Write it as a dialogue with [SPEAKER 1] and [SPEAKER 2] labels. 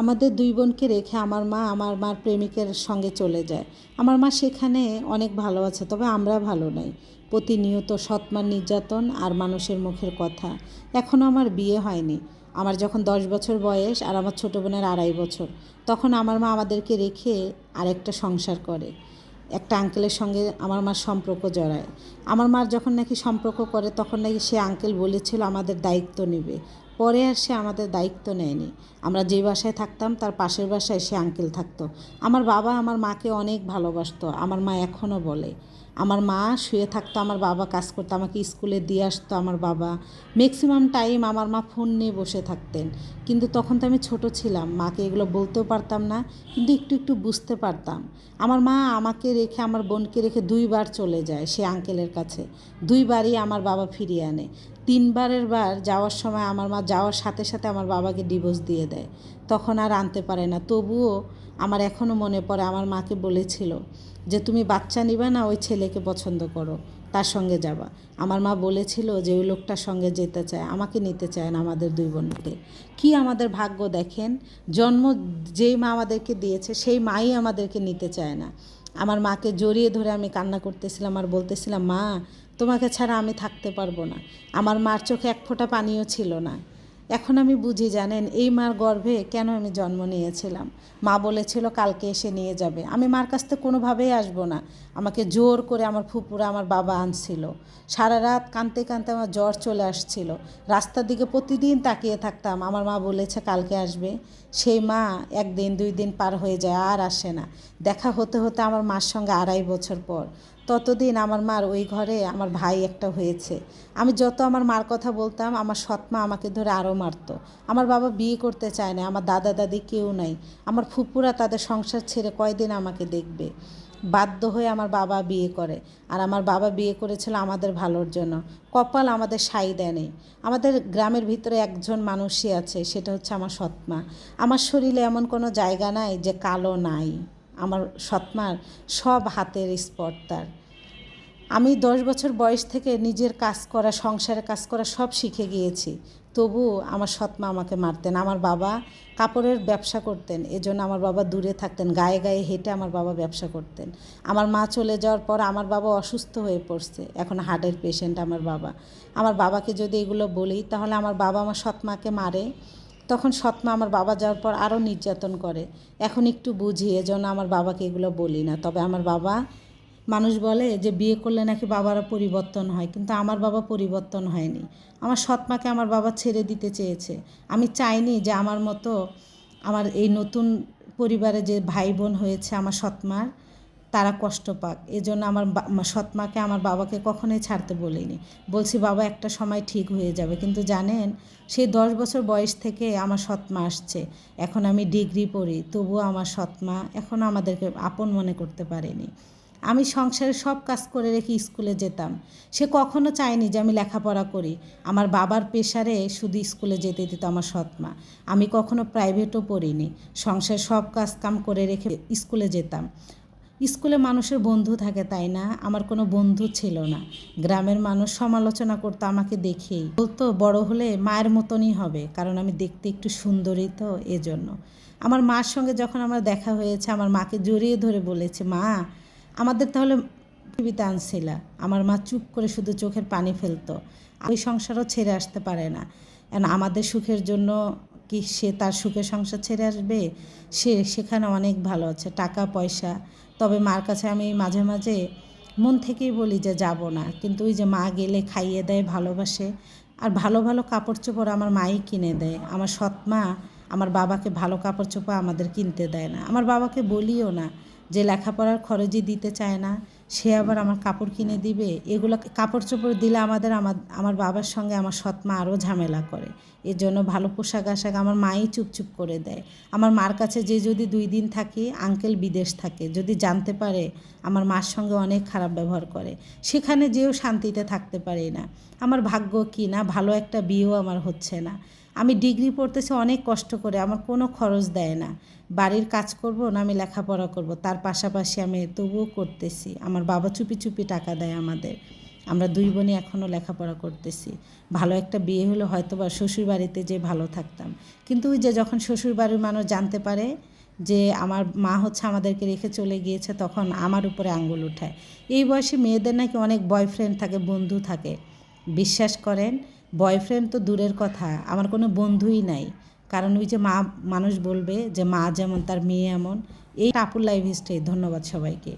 [SPEAKER 1] আমাদের দুই বোনকে রেখে আমার মা আমার মার প্রেমিকের সঙ্গে চলে যায়। আমার মা সেখানে অনেক ভালো আছে, তবে আমরা ভালো নাই। প্রতিনিয়ত সৎমার নির্যাতন আর মানুষের মুখের কথা। এখনও আমার বিয়ে হয়নি। আমার যখন 10 বছর বয়স আর আমার ছোটো বোনের 2.5 বছর, তখন আমার মা আমাদেরকে রেখে আরেকটা সংসার করে। একটা আঙ্কেলের সঙ্গে আমার মার সম্পর্ক জড়ায়। আমার মার যখন নাকি সম্পর্ক করে তখন নাকি সে আঙ্কেল বলেছিল আমাদের দায়িত্ব নেবে। পরে আর সে আমাদের দায়িত্ব নেয়নি। আমরা যে বাসায় থাকতাম তার পাশের বাসায় সে আঙ্কেল থাকতো। আমার বাবা আমার মাকে অনেক ভালোবাসতো। আমার মা এখনও বলে, আমার মা শুয়ে থাকতো, আমার বাবা কাজ করতো, আমাকে স্কুলে দিয়ে আসতো। আমার বাবা ম্যাক্সিমাম টাইম আমার মা ফোন নিয়ে বসে থাকতেন। কিন্তু তখন তো আমি ছোট ছিলাম, মাকে এগুলো বলতেও পারতাম না, কিন্তু একটু একটু বুঝতে পারতাম। আমার মা আমাকে রেখে আমার বোনকে রেখে 2বার চলে যায় সে আঙ্কেলের কাছে। 2বারই আমার বাবা ফিরিয়ে আনে। 3বারের বার যাওয়ার সময় আমার মা যাওয়ার সাথে সাথে আমার বাবাকে ডিভোর্স দিয়ে দেয়। তখন আর আনতে পারে না। তবুও আমার এখনও মনে পড়ে আমার মাকে বলেছিল যে তুমি বাচ্চা নিবে না, ওই ছেলেকে পছন্দ করো, তার সঙ্গে যাবা। আমার মা বলেছিল যে ওই লোকটার সঙ্গে যেতে চায়, আমাকে নিতে চায় না আমাদের দুই বোনকে। কি আমাদের ভাগ্য দেখেন, জন্ম যেই মা আমাদেরকে দিয়েছে সেই মাই আমাদেরকে নিতে চায় না। আমার মাকে জড়িয়ে ধরে আমি কান্না করতেছিলাম আর বলতেছিলাম, মা তোমাকে ছাড়া আমি থাকতে পারবো না। আমার মার চোখে এক ফোঁটা পানিও ছিল না। এখন আমি বুঝি, জানেন, এই মার গর্ভে কেন আমি জন্ম নিয়েছিলাম। মা বলেছিল কালকে এসে নিয়ে যাবে। আমি মার কাছ থেকে কোনোভাবেই আসবো না। আমাকে জোর করে আমার ফুপুরা আমার বাবা আনছিল। সারা রাত কাঁদতে কাঁদতে আমার জ্বর চলে আসছিল। রাস্তার দিকে প্রতিদিন তাকিয়ে থাকতাম। আমার মা বলেছে কালকে আসবে। সেই মা 1 দিন 2 দিন পার হয়ে যায়, আর আসে না। দেখা হতে হতে আমার মার সঙ্গে 2.5 বছর পর, ততদিন আমার মার ওই ঘরে আমার ভাই একটা হয়েছে। আমি যত আমার মার কথা বলতাম, আমার সৎমা আমাকে ধরে আরও মারতো। আমার বাবা বিয়ে করতে চায় না, আমার দাদা দাদি কেউ নাই। আমার ফুপুরা তাদের সংসার ছেড়ে কয়দিন আমাকে দেখবে। বাধ্য হয়ে আমার বাবা বিয়ে করে। আর আমার বাবা বিয়ে করেছিল আমাদের ভালোর জন্য। কপাল আমাদের সাই দেয়নি। আমাদের গ্রামের ভিতরে একজন মানুষই আছে, সেটা হচ্ছে আমার সৎমা। আমার শরীরে এমন কোনো জায়গা নাই যে কালো নাই। আমার সৎমার সব হাতের স্পট তার। আমি 10 বছর বয়স থেকে নিজের কাজ করা, সংসারে কাজ করা সব শিখে গিয়েছি। তবু আমার সৎমা আমাকে মারতেন। আমার বাবা কাপড়ের ব্যবসা করতেন, এজন্য আমার বাবা দূরে থাকতেন। গায়ে গায়ে হেঁটে আমার বাবা ব্যবসা করতেন। আমার মা চলে যাওয়ার পর আমার বাবা অসুস্থ হয়ে পড়ছে, এখন হার্টের পেশেন্ট আমার বাবা। আমার বাবাকে যদি এগুলো বলি তাহলে আমার বাবা আমার সৎমাকে মারে। তখন সৎমা আমার বাবা যাওয়ার পর আরও নির্যাতন করে। এখন একটু বুঝি, এজন্য আমার বাবাকে এগুলো বলি না। তবে আমার বাবা, মানুষ বলে যে বিয়ে করলে নাকি বাবারা পরিবর্তন হয়, কিন্তু আমার বাবা পরিবর্তন হয়নি। আমার সৎমাকে আমার বাবা ছেড়ে দিতে চেয়েছে। আমি চাইনি যে আমার মতো আমার এই নতুন পরিবারে যে ভাই বোন হয়েছে আমার সৎমার, তারা কষ্ট পাক। এজন্য আমার সৎমাকে আমার বাবাকে কখনোই ছাড়তে বলিনি। বলছি বাবা একটা সময় ঠিক হয়ে যাবে। কিন্তু জানেন, সেই 10 বছর বয়স থেকে আমার সৎমা আসছে। এখন আমি ডিগ্রি পড়ি, তবুও আমার সৎমা এখনও আমাদেরকে আপন মনে করতে পারেনি। আমি সংসারের সব কাজ করে রেখে স্কুলে যেতাম। সে কখনো চায়নি যে আমি লেখাপড়া করি। আমার বাবার প্রেশারে শুধু স্কুলে যেতে দিত আমার সৎমা। আমি কখনো প্রাইভেটও পড়িনি। সংসারের সব কাজ কাম করে রেখে স্কুলে যেতাম। স্কুলে মানুষের বন্ধু থাকে, তাই না? আমার কোনো বন্ধু ছিল না। গ্রামের মানুষ সমালোচনা করতো আমাকে দেখেই, বলতো বড় হলে মায়ের মতনই হবে, কারণ আমি দেখতে একটু সুন্দরী, তো এজন্য। আমার মার সঙ্গে যখন আমার দেখা হয়েছে, আমার মাকে জড়িয়ে ধরে বলেছে, মা আমাদের তাহলে পৃথিবীতে আনছিলা। আমার মা চুপ করে শুধু চোখের পানি ফেলতো। ওই সংসারও ছেড়ে আসতে পারে না। আমাদের সুখের জন্য কি সে তার সুখের সংসার ছেড়ে আসবে? সে সেখানে অনেক ভালো আছে, টাকা পয়সা। তবে মার কাছে আমি মাঝে মাঝে মন থেকেই বলি যে যাব না, কিন্তু ওই যে মা গেলে খাইয়ে দেয়, ভালোবাসে। আর ভালো ভালো কাপড় চোপড় আমার মাই কিনে দেয়। আমার সৎ মা আমার বাবাকে ভালো কাপড় চোপড় আমাদের কিনতে দেয় না। আমার বাবাকে বলিও না যে লেখাপড়ার খরচই দিতে চায় না, সে আবার আমার কাপড় কিনে দিবে। এগুলো কাপড় চোপড় দিলে আমার বাবার সঙ্গে আমার সৎমা আরও ঝামেলা করে। এর জন্য ভালো পোশাক আশাক আমার মাই চুপচুপ করে দেয়। আমার মার কাছে যে যদি 2 দিন থাকি, আঙ্কেল বিদেশ থাকে, যদি জানতে পারে আমার মার সঙ্গে অনেক খারাপ ব্যবহার করে। সেখানে যেও শান্তিতে থাকতে পারি না। আমার ভাগ্য কি না, ভালো একটা বিয়েও আমার হচ্ছে না। আমি ডিগ্রি পড়তেছি অনেক কষ্ট করে, আমার কোনো খরচ দেয় না। বাড়ির কাজ করব না আমি লেখাপড়া করব, তার পাশাপাশি আমি তবুও করতেছি। আমার বাবা চুপি চুপি টাকা দেয় আমাদের। আমরা দুই বোনই এখনও লেখাপড়া করতেছি। ভালো একটা বিয়ে হলে হয়তো বা শ্বশুরবাড়িতে যে ভালো থাকতাম, কিন্তু ওই যে যখন শ্বশুরবাড়ির মানুষ জানতে পারে যে আমার মা হচ্ছে আমাদেরকে রেখে চলে গিয়েছে, তখন আমার উপরে আঙ্গুল উঠায়। এই বয়সে মেয়েদের নাকি অনেক বয়ফ্রেন্ড থাকে, বন্ধু থাকে। বিশ্বাস করেন, বয়ফ্রেন্ড তো দূরের কথা, আমার কোনো বন্ধুই নাই। কারণ ওই যে মানুষ বলবে যে মা যেমন তার মেয়ে এমন। এই আপুর লাইফ হিস্ট্রি। ধন্যবাদ সবাইকে।